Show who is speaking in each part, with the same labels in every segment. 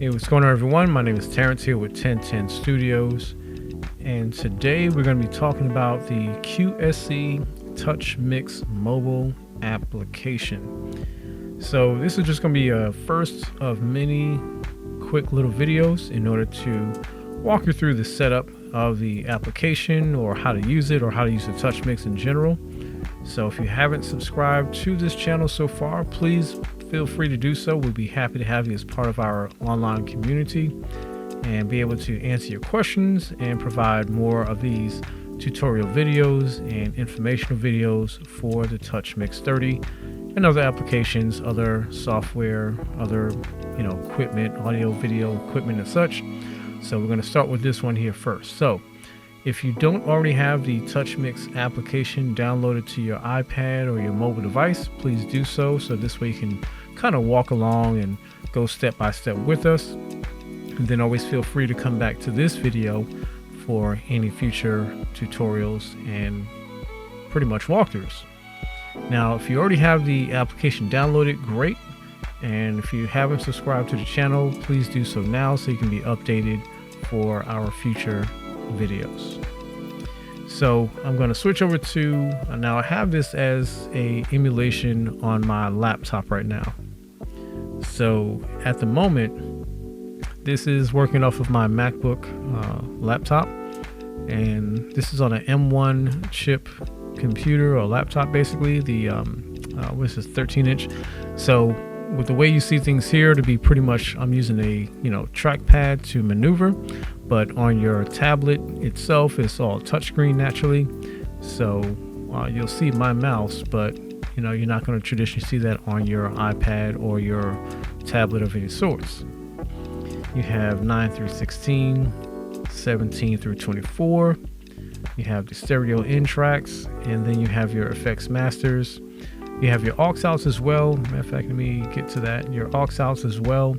Speaker 1: Hey, what's going on, everyone? My name is Terrence here with 1010 Studios, and today we're going to be talking about the QSC Touch Mix mobile application. So this is just going to be a first of many quick little videos in order to walk you through the setup of the application, or how to use it, or how to use the Touch Mix in general. So if you haven't subscribed to this channel so far, please feel free to do so. We'd be happy to have you as part of our online community and be able to answer your questions and provide more of these tutorial videos and informational videos for the Touch Mix 30 and other applications, other software, other equipment, audio, video equipment and such. So we're going to start with this one here first. So if you don't already have the Touch Mix application downloaded to your iPad or your mobile device, please do so. So this way you can kind of walk along and go step by step with us. And then always feel free to come back to this video for any future tutorials and pretty much walkthroughs. Now, if you already have the application downloaded, great. And if you haven't subscribed to the channel, please do so now so you can be updated for our future videos. So I'm going to switch over to, now I have this as a emulation on my laptop right now. So at the moment, this is working off of my MacBook laptop, and this is on an M1 chip computer or laptop, basically. The what's this, 13-inch. So with the way you see things here, to be pretty much, I'm using a trackpad to maneuver, but on your tablet itself it's all touchscreen naturally. So you'll see my mouse, but you're not going to traditionally see that on your iPad or your tablet of any sorts. You have 9 through 16, 17 through 24. You have the stereo in tracks, and then you have your effects masters. You have your aux outs as well. Matter of fact, let me get to that. Your aux outs as well.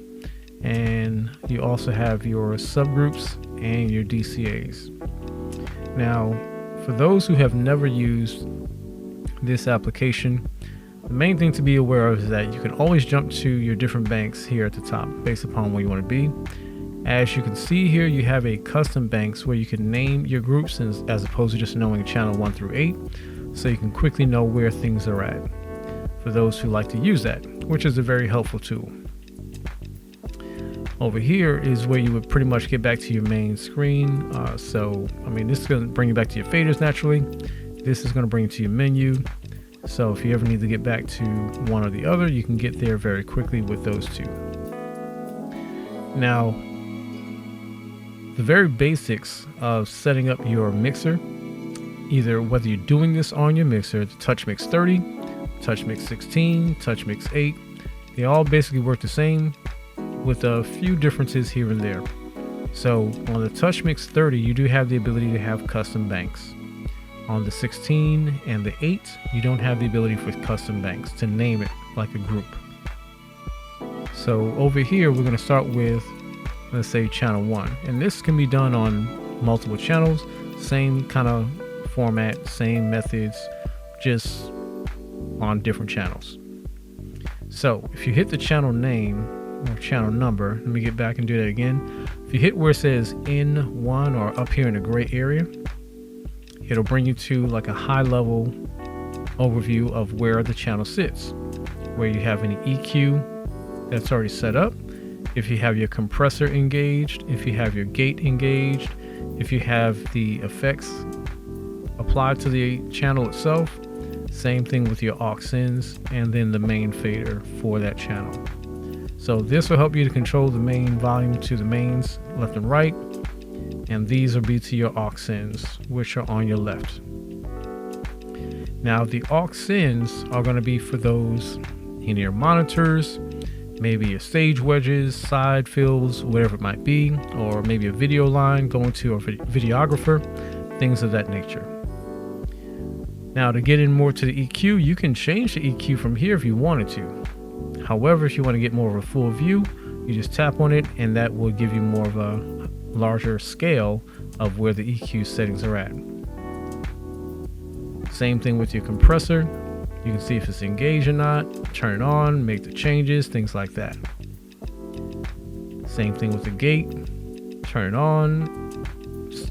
Speaker 1: And you also have your subgroups and your DCAs. Now, for those who have never used this application, the main thing to be aware of is that you can always jump to your different banks here at the top based upon where you want to be. As you can see here, you have a custom banks where you can name your groups as opposed to just knowing channel 1 through 8, so you can quickly know where things are at for those who like to use that, which is a very helpful tool. Over here is where you would pretty much get back to your main screen. This is going to bring you back to your faders naturally. This is going to bring you to your menu. So if you ever need to get back to one or the other, you can get there very quickly with those two. Now, the very basics of setting up your mixer, either whether you're doing this on your mixer, the Touch Mix 30, Touch Mix 16, Touch Mix 8, they all basically work the same with a few differences here and there. So on the Touch Mix 30, you do have the ability to have custom banks. On the 16 and the 8, you don't have the ability for custom banks to name it like a group. So over here, we're going to start with, let's say, channel 1. And this can be done on multiple channels, same kind of format, same methods, just on different channels. So if you hit the channel name or channel number, let me get back and do that again. If you hit where it says N1 or up here in the gray area, it'll bring you to like a high level overview of where the channel sits, where you have any EQ that's already set up, if you have your compressor engaged, if you have your gate engaged, if you have the effects applied to the channel itself, same thing with your aux ins, and then the main fader for that channel. So this will help you to control the main volume to the mains left and right, and these will be to your aux ins, which are on your left. Now the aux ins are going to be for those in your monitors, maybe your stage wedges, side fills, whatever it might be, or maybe a video line going to a videographer, things of that nature. Now to get in more to the EQ, you can change the EQ from here if you wanted to. However, if you want to get more of a full view, you just tap on it and that will give you more of a larger scale of where the EQ settings are at. Same thing with your compressor. You can see if it's engaged or not, turn it on, make the changes, things like that. Same thing with the gate. Turn it on,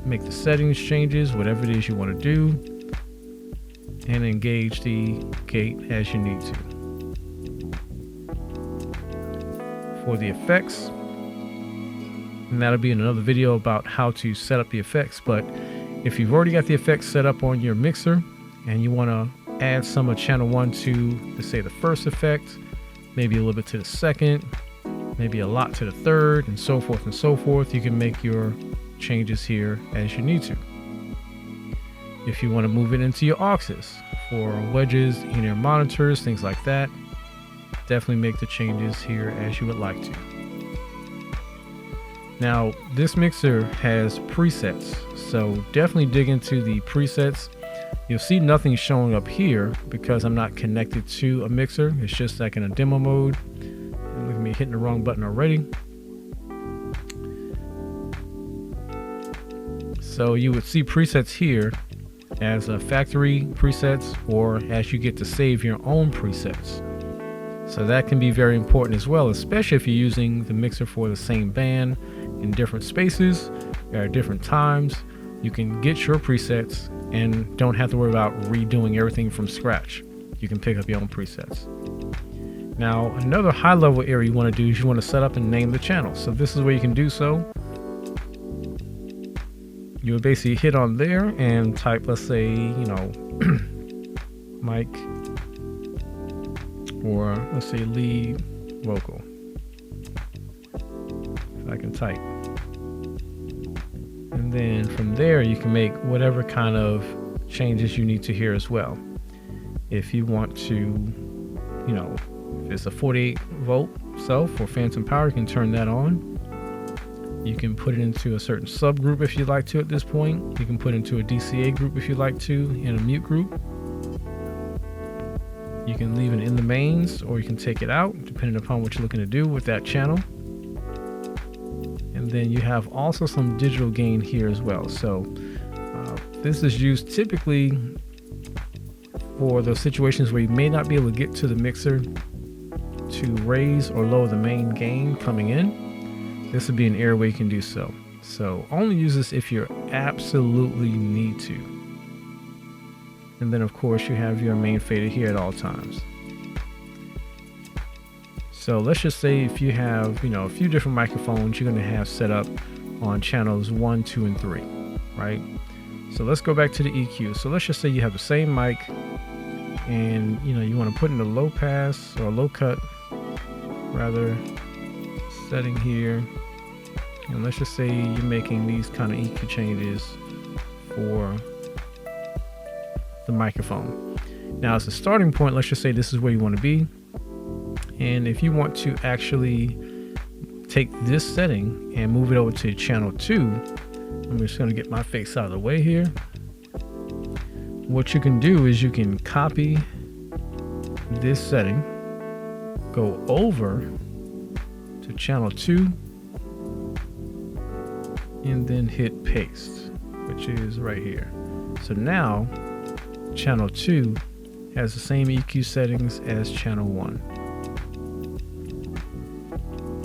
Speaker 1: make the settings changes, whatever it is you want to do, and engage the gate as you need to. For the effects, and that'll be in another video about how to set up the effects, but if you've already got the effects set up on your mixer and you want to add some of channel 1 to, let's say, the first effect, maybe a little bit to the second, maybe a lot to the third, and so forth and so forth, you can make your changes here as you need to. If you want to move it into your auxes for wedges, in-ear monitors, things like that, definitely make the changes here as you would like to. Now, this mixer has presets, so definitely dig into the presets. You'll see nothing showing up here because I'm not connected to a mixer. It's just like in a demo mode. And look at me hitting the wrong button already. So you would see presets here as factory presets, or as you get to save your own presets. So that can be very important as well, especially if you're using the mixer for the same band in different spaces at different times. You can get your presets and don't have to worry about redoing everything from scratch. You can pick up your own presets. Now, another high level area you want to do is you want to set up and name the channel. So this is where you can do so. You would basically hit on there and type, let's say, you know, mic, or let's say lead vocal, if I can type. And then from there you can make whatever kind of changes you need to here as well. If you want to, you know, if it's a 48 volt cell for phantom power, you can turn that on. You can put it into a certain subgroup if you'd like to at this point. You can put it into a DCA group if you'd like to, in a mute group. You can leave it in the mains, or you can take it out depending upon what you're looking to do with that channel. And then you have also some digital gain here as well. So this is used typically for those situations where you may not be able to get to the mixer to raise or lower the main gain coming in. This would be an area where you can do so. So only use this if you absolutely need to. And then of course you have your main fader here at all times. So let's just say if you have, you know, a few different microphones you're going to have set up on channels 1, 2, and 3, right? So let's go back to the EQ. So let's just say you have the same mic and, you know, you want to put in a low pass or low cut rather setting here. And let's just say you're making these kind of EQ changes for the microphone. Now as a starting point, let's just say this is where you want to be. And if you want to actually take this setting and move it over to channel 2, I'm just going to get my face out of the way here. What you can do is you can copy this setting, go over to channel 2, and then hit paste, which is right here. So now channel 2 has the same EQ settings as channel 1.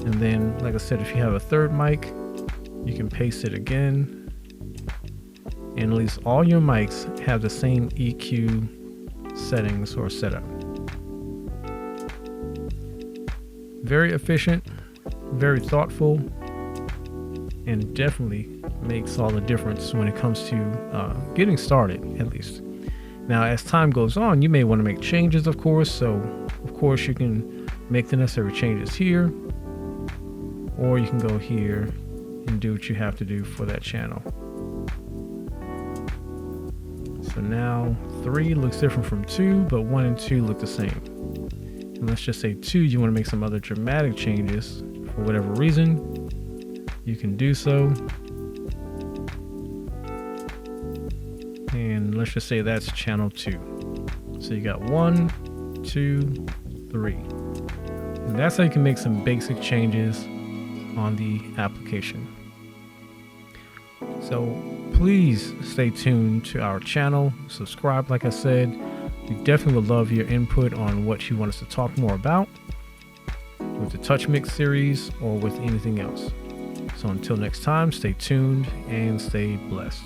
Speaker 1: And then, like I said, if you have a third mic, you can paste it again. And at least all your mics have the same EQ settings or setup. Very efficient, very thoughtful, and definitely makes all the difference when it comes to getting started, at least. Now, as time goes on, you may want to make changes, of course. So, of course, you can make the necessary changes here, or you can go here and do what you have to do for that channel. So now 3 looks different from 2, but 1 and 2 look the same. And let's just say 2, you want to make some other dramatic changes for whatever reason, you can do so. And let's just say that's channel 2. So you got 1, 2, 3. And that's how you can make some basic changes on the application. So please stay tuned to our channel, subscribe. Like I said, we definitely would love your input on what you want us to talk more about. with the Touch Mix series or with anything else. So until next time, stay tuned and stay blessed.